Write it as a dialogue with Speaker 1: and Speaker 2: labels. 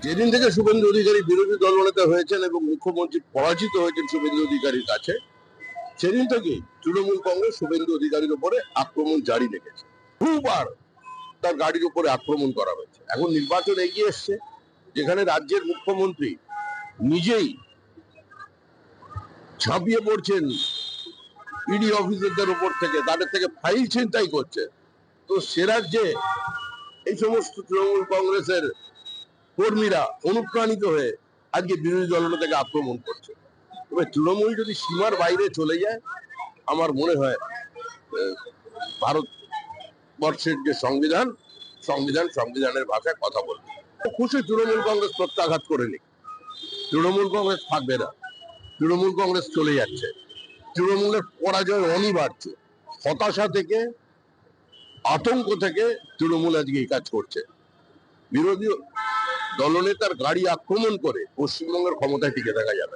Speaker 1: যেদিন থেকে শুভেন্দু অধিকারী বিরোধী দলনেতা হয়েছেন এবং মুখ্যমন্ত্রী পরাজিত হয়েছেন শুভেন্দু অধিকারীর কাছে, সেদিন থেকে তৃণমূল কংগ্রেস শুভেন্দু অধিকারীর উপরে আক্রমণ জারি রেখেছে। বহুবার তার গাড়ির উপরে আক্রমণ করা হয়েছে। এখন নির্বাচন এগিয়ে এসছে, যেখানে রাজ্যের মুখ্যমন্ত্রী নিজেই ঝাঁপিয়ে পড়ছেন ইডি অফিসারদের উপর থেকে, তাদের থেকে ফাইল ছিনতাই করছে। তো সে রাজ্যে এই সমস্ত তৃণমূল কংগ্রেসের কর্মীরা অনুপ্রাণিত হয়ে আজকে বিরোধী দলনেতাকে আক্রমণ করছে। তবে তৃণমূল যদি সীমার বাইরে চলে যায়, আমার মনে হয় ভারতবর্ষের যে সংবিধানের ভাষায় কথা বলবে। খুশি তৃণমূল কংগ্রেস প্রত্যাঘাত করেনি, তৃণমূল কংগ্রেস থাকবে না, তৃণমূল কংগ্রেস চলে যাচ্ছে, তৃণমূলের পরাজয় অনিবার্য। হতাশা থেকে, আতঙ্ক থেকে তৃণমূল আজকে এই কাজ করছে। বিরোধী দলনেতার গাড়ি আক্রমণ করে পশ্চিমবঙ্গের ক্ষমতায় টিকে থাকা যাবে।